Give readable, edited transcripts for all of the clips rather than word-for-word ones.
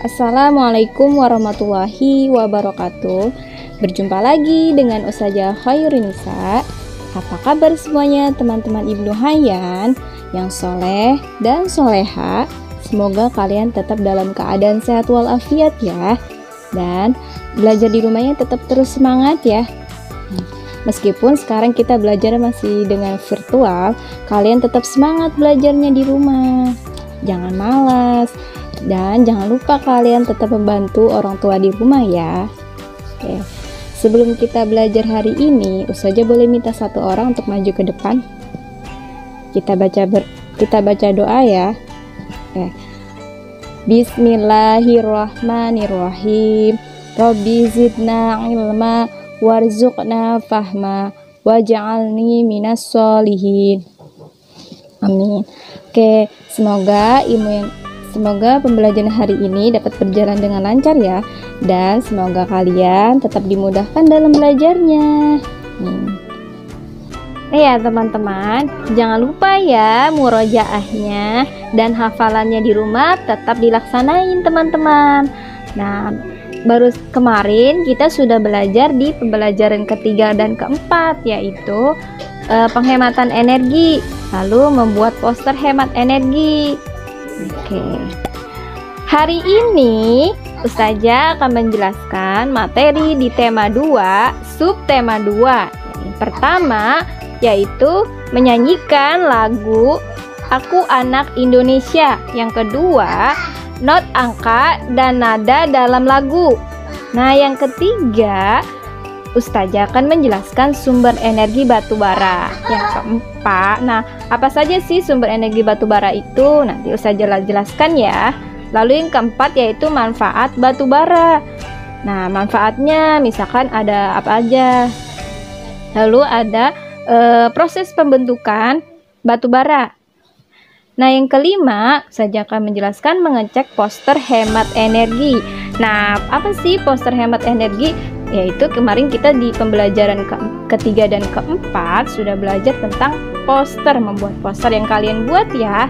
Assalamualaikum warahmatullahi wabarakatuh. Berjumpa lagi dengan Ustazah Khairunnisa. Apa kabar semuanya teman-teman Ibnu Hayyan yang soleh dan soleha? Semoga kalian tetap dalam keadaan sehat walafiat ya. Dan belajar di rumahnya tetap terus semangat ya. Meskipun sekarang kita belajar masih dengan virtual, kalian tetap semangat belajarnya di rumah. Jangan malas. Dan jangan lupa kalian tetap membantu orang tua di rumah ya. Oke. Sebelum kita belajar hari ini, Ustazah boleh minta satu orang untuk maju ke depan. Kita baca doa ya. Oke. Bismillahirrahmanirrahim. Rabbi zidna ilma warzuqna fahma waj'alni minas sholihin. Amin. Oke, Semoga pembelajaran hari ini dapat berjalan dengan lancar ya. Dan semoga kalian tetap dimudahkan dalam belajarnya. Ya teman-teman, jangan lupa ya murojaahnya dan hafalannya di rumah tetap dilaksanain teman-teman. Nah, baru kemarin kita sudah belajar di pembelajaran ketiga dan keempat, yaitu penghematan energi, lalu membuat poster hemat energi. Oke. Hari ini Ustazah akan menjelaskan materi di tema 2, subtema 2. Yang pertama yaitu menyanyikan lagu Aku Anak Indonesia. Yang kedua, not angka dan nada dalam lagu. Nah, yang ketiga, Ustazah akan menjelaskan sumber energi batu bara. Yang keempat, nah apa saja sih sumber energi batu bara itu? Nanti Ustazah jelaskan ya. Lalu yang keempat yaitu manfaat batu bara. Nah, manfaatnya misalkan ada apa aja. Lalu ada proses pembentukan batu bara. Nah, yang kelima, Ustazah akan menjelaskan mengecek poster hemat energi. Nah, apa sih poster hemat energi? Yaitu kemarin kita di pembelajaran ketiga dan keempat sudah belajar tentang poster, membuat poster yang kalian buat ya.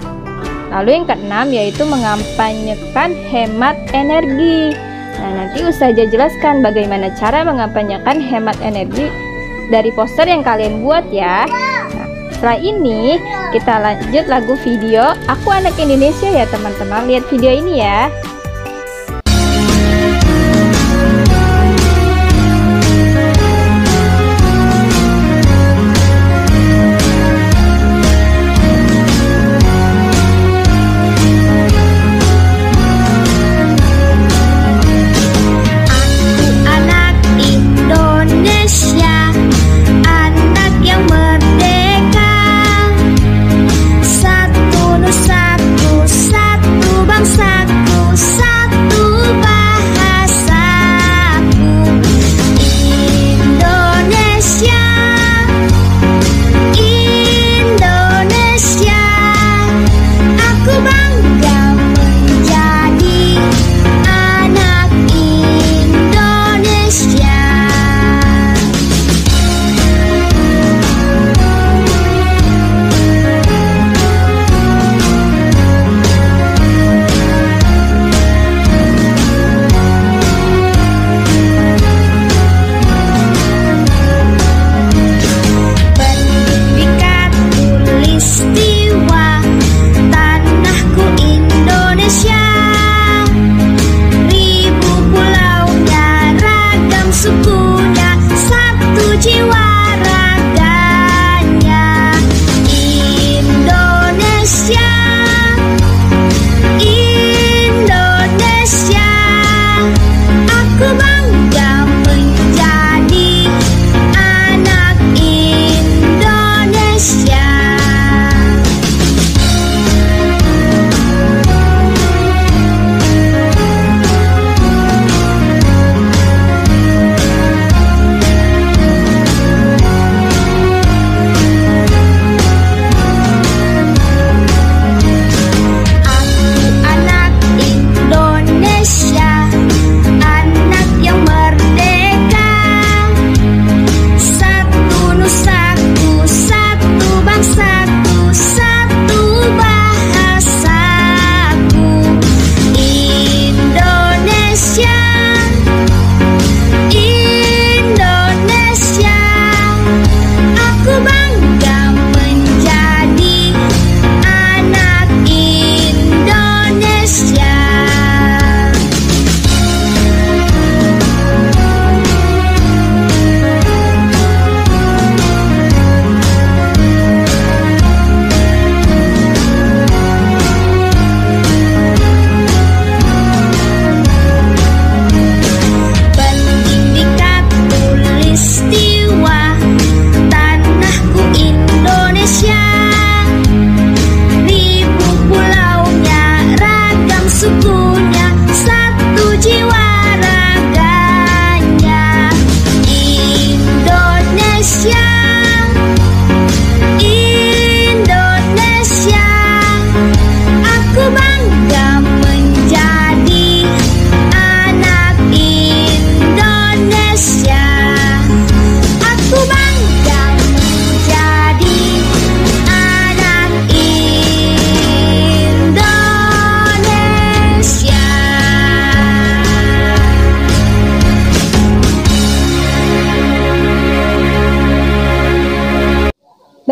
Lalu yang keenam yaitu mengampanyekan hemat energi. Nah, nanti Ustazah jelaskan bagaimana cara mengampanyekan hemat energi dari poster yang kalian buat ya. Nah, setelah ini kita lanjut lagu video Aku Anak Indonesia ya teman-teman. Lihat video ini ya. Satu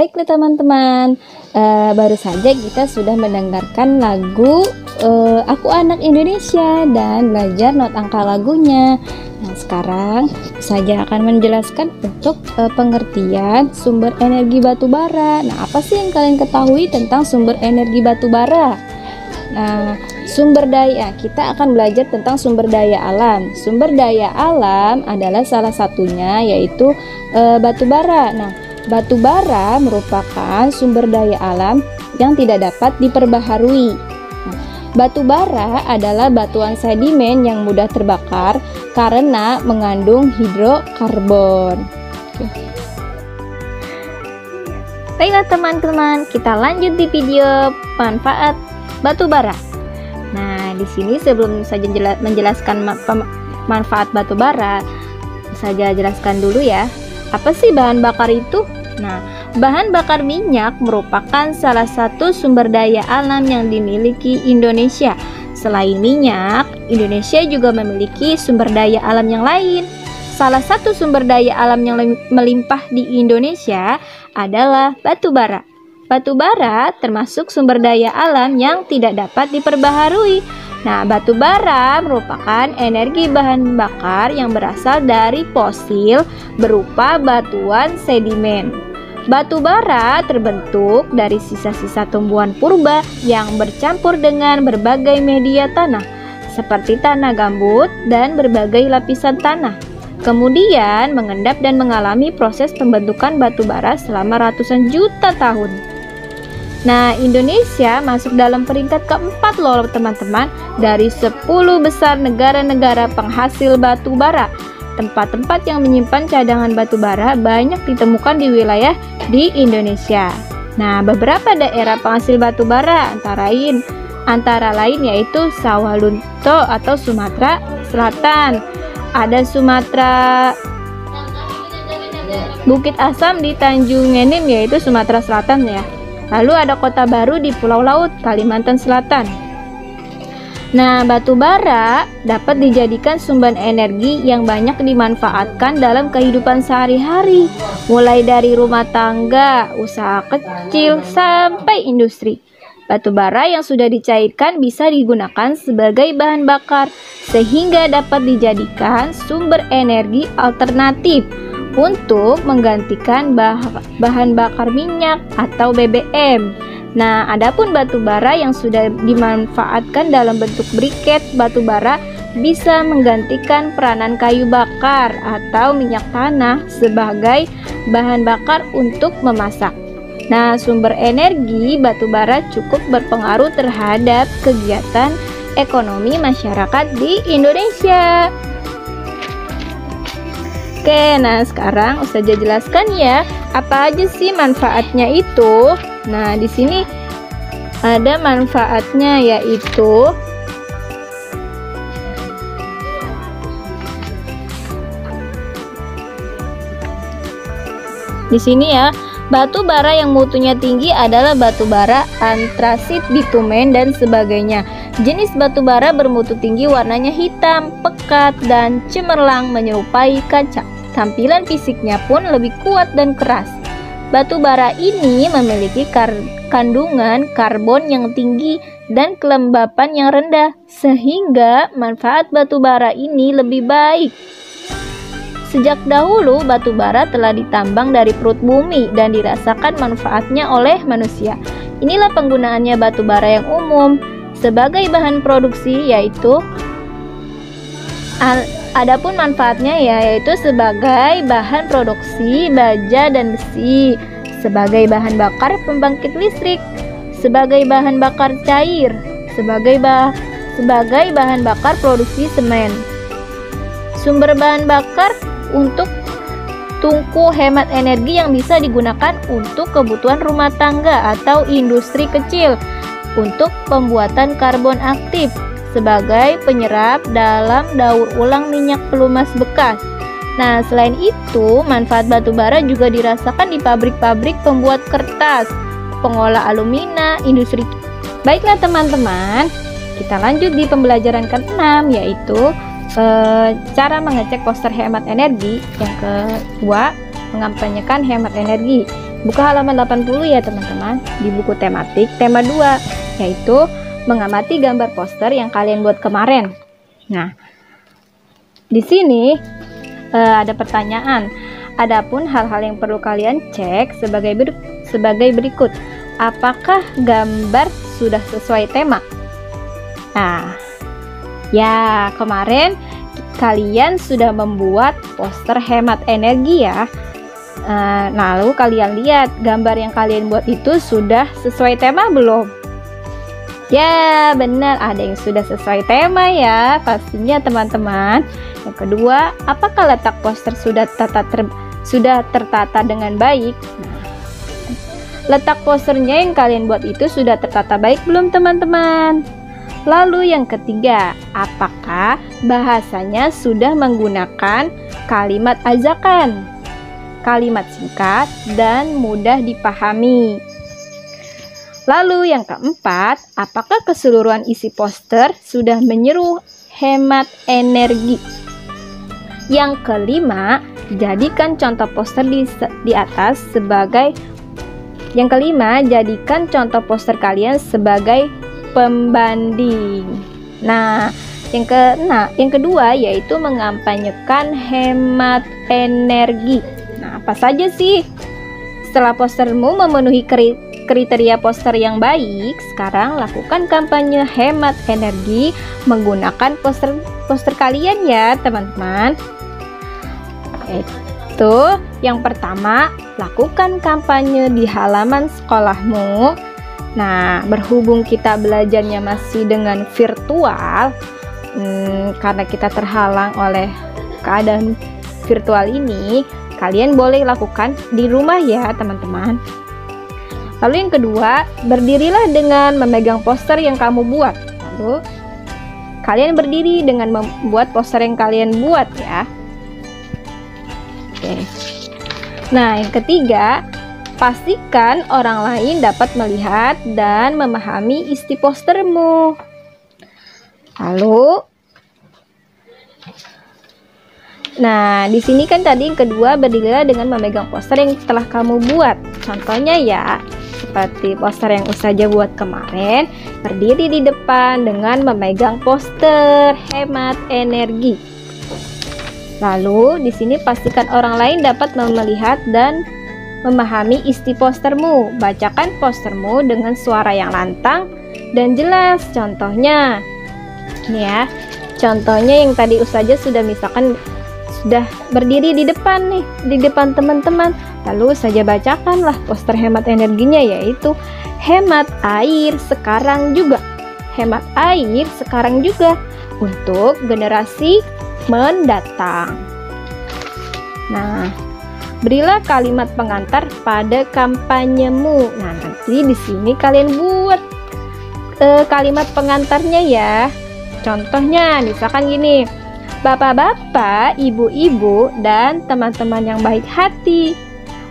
Baiklah teman-teman, baru saja kita sudah mendengarkan lagu Aku Anak Indonesia dan belajar not angka lagunya. Nah, sekarang saya akan menjelaskan untuk pengertian sumber energi batu bara. Nah, apa sih yang kalian ketahui tentang sumber energi batu bara? Nah, sumber daya, kita akan belajar tentang sumber daya alam. Sumber daya alam adalah salah satunya yaitu batu bara. Nah, batu bara merupakan sumber daya alam yang tidak dapat diperbaharui. Nah, batu bara adalah batuan sedimen yang mudah terbakar karena mengandung hidrokarbon. Baiklah teman-teman, kita lanjut di video manfaat batu bara. Nah, di sini sebelum saya menjelaskan manfaat batu bara, saya jelaskan dulu ya. Apa sih bahan bakar itu? Nah, bahan bakar minyak merupakan salah satu sumber daya alam yang dimiliki Indonesia. Selain minyak, Indonesia juga memiliki sumber daya alam yang lain. Salah satu sumber daya alam yang melimpah di Indonesia adalah batu bara. Batu bara termasuk sumber daya alam yang tidak dapat diperbaharui. Nah, batu bara merupakan energi bahan bakar yang berasal dari fosil berupa batuan sedimen. Batu bara terbentuk dari sisa-sisa tumbuhan purba yang bercampur dengan berbagai media tanah, seperti tanah gambut dan berbagai lapisan tanah. Kemudian mengendap dan mengalami proses pembentukan batu bara selama ratusan juta tahun. Nah, Indonesia masuk dalam peringkat keempat loh teman-teman dari 10 besar negara-negara penghasil batu bara. Tempat-tempat yang menyimpan cadangan batu bara banyak ditemukan di wilayah di Indonesia. Nah, beberapa daerah penghasil batu bara antara lain yaitu Sawalunto atau Sumatera Selatan. Ada Sumatera Bukit Asam di Tanjung Enim yaitu Sumatera Selatan ya. Lalu ada Kota Baru di Pulau Laut, Kalimantan Selatan. Nah, batu bara dapat dijadikan sumber energi yang banyak dimanfaatkan dalam kehidupan sehari-hari, mulai dari rumah tangga, usaha kecil, sampai industri. Batu bara yang sudah dicairkan bisa digunakan sebagai bahan bakar, sehingga dapat dijadikan sumber energi alternatif untuk menggantikan bahan bakar minyak atau BBM. Nah, adapun batu bara yang sudah dimanfaatkan dalam bentuk briket batu bara bisa menggantikan peranan kayu bakar atau minyak tanah sebagai bahan bakar untuk memasak. Nah, sumber energi batu bara cukup berpengaruh terhadap kegiatan ekonomi masyarakat di Indonesia. Oke, nah sekarang Ustazah jelaskan ya, apa aja sih manfaatnya itu. Nah, di sini ada manfaatnya yaitu di sini ya, batu bara yang mutunya tinggi adalah batu bara antrasit, bitumen dan sebagainya. Jenis batu bara bermutu tinggi warnanya hitam, pekat dan cemerlang menyerupai kaca. Tampilan fisiknya pun lebih kuat dan keras. Batu bara ini memiliki kandungan karbon yang tinggi dan kelembapan yang rendah, sehingga manfaat batu bara ini lebih baik. Sejak dahulu batu bara telah ditambang dari perut bumi dan dirasakan manfaatnya oleh manusia. Inilah penggunaannya batu bara yang umum sebagai bahan produksi, yaitu adapun manfaatnya yaitu sebagai bahan produksi baja dan besi, sebagai bahan bakar pembangkit listrik, sebagai bahan bakar cair, sebagai bahan bakar produksi semen. Sumber bahan bakar untuk tungku hemat energi yang bisa digunakan untuk kebutuhan rumah tangga atau industri kecil, untuk pembuatan karbon aktif sebagai penyerap dalam daur ulang minyak pelumas bekas. Nah, selain itu, manfaat batu bara juga dirasakan di pabrik-pabrik pembuat kertas, pengolah alumina, industri. Baiklah teman-teman, kita lanjut di pembelajaran ke-6 yaitu cara mengecek poster hemat energi. Yang kedua, mengampanyekan hemat energi. Buka halaman 80 ya teman-teman, di buku tematik tema 2, yaitu mengamati gambar poster yang kalian buat kemarin. Nah, di sini ada pertanyaan. Adapun hal-hal yang perlu kalian cek sebagai berikut. Apakah gambar sudah sesuai tema? Nah, ya kemarin kalian sudah membuat poster hemat energi ya. Lalu kalian lihat gambar yang kalian buat itu sudah sesuai tema belum? Ya benar, ada yang sudah sesuai tema ya pastinya teman-teman. Yang kedua, apakah letak poster sudah tertata dengan baik? Letak posternya yang kalian buat itu sudah tertata baik belum teman-teman? Lalu yang ketiga, apakah bahasanya sudah menggunakan kalimat ajakan, kalimat singkat dan mudah dipahami? Lalu yang keempat, apakah keseluruhan isi poster sudah menyeru hemat energi? Yang kelima, jadikan contoh poster di atas sebagai jadikan contoh poster kalian sebagai pembanding. Nah, yang kedua yaitu mengampanyekan hemat energi. Nah, apa saja sih? Setelah postermu memenuhi kriteria poster yang baik, sekarang lakukan kampanye hemat energi menggunakan poster kalian ya, teman-teman. Itu yang pertama, lakukan kampanye di halaman sekolahmu. Nah, berhubung kita belajarnya masih dengan virtual, karena kita terhalang oleh keadaan virtual ini, kalian boleh lakukan di rumah ya teman-teman. Lalu yang kedua, berdirilah dengan memegang poster yang kamu buat. Lalu kalian berdiri dengan membuat poster yang kalian buat ya. Oke. Nah, yang ketiga, pastikan orang lain dapat melihat dan memahami isi postermu. Lalu, nah di sini kan tadi yang kedua, berdirilah dengan memegang poster yang telah kamu buat. Contohnya ya, seperti poster yang Ustazah buat kemarin, berdiri di depan dengan memegang poster hemat energi. Lalu di sini pastikan orang lain dapat melihat dan memahami isi postermu. Bacakan postermu dengan suara yang lantang dan jelas. Contohnya, ini ya, contohnya yang tadi Ustazah sudah misalkan sudah berdiri di depan nih, di depan teman-teman. Lalu Ustazah bacakanlah poster hemat energinya, yaitu hemat air sekarang juga. Hemat air sekarang juga untuk generasi mendatang. Nah, berilah kalimat pengantar pada kampanyemu. Nah, nanti di sini kalian buat kalimat pengantarnya ya. Contohnya misalkan gini: Bapak-bapak, ibu-ibu, dan teman-teman yang baik hati,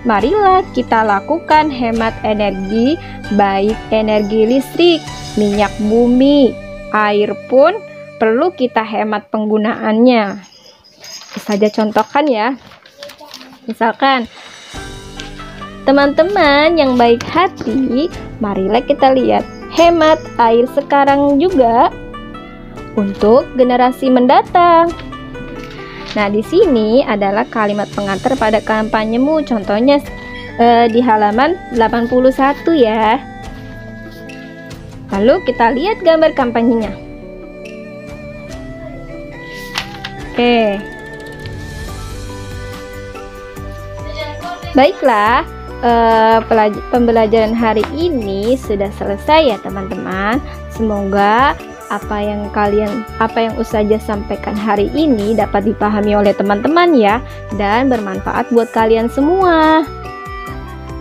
marilah kita lakukan hemat energi, baik energi listrik, minyak bumi, air pun perlu kita hemat penggunaannya. Saja contohkan ya. Misalkan, teman-teman yang baik hati, marilah kita lihat hemat air sekarang juga untuk generasi mendatang. Nah, di sini adalah kalimat pengantar pada kampanyemu. Contohnya di halaman 81 ya. Lalu kita lihat gambar kampanyenya. Oke. Baiklah, pembelajaran hari ini sudah selesai ya teman-teman. Semoga apa yang Ustazah sampaikan hari ini dapat dipahami oleh teman-teman ya, dan bermanfaat buat kalian semua.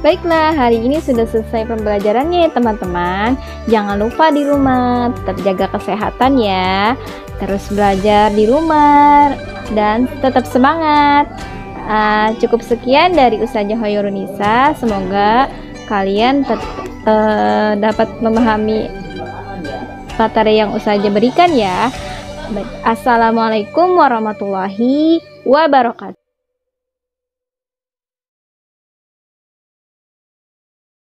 Baiklah, hari ini sudah selesai pembelajarannya ya teman-teman. Jangan lupa di rumah tetap jaga kesehatan ya, terus belajar di rumah dan tetap semangat. Cukup sekian dari Ustazah Hoyrunisa. Semoga kalian dapat memahami materi yang Ustazah berikan ya. Assalamualaikum warahmatullahi wabarakatuh.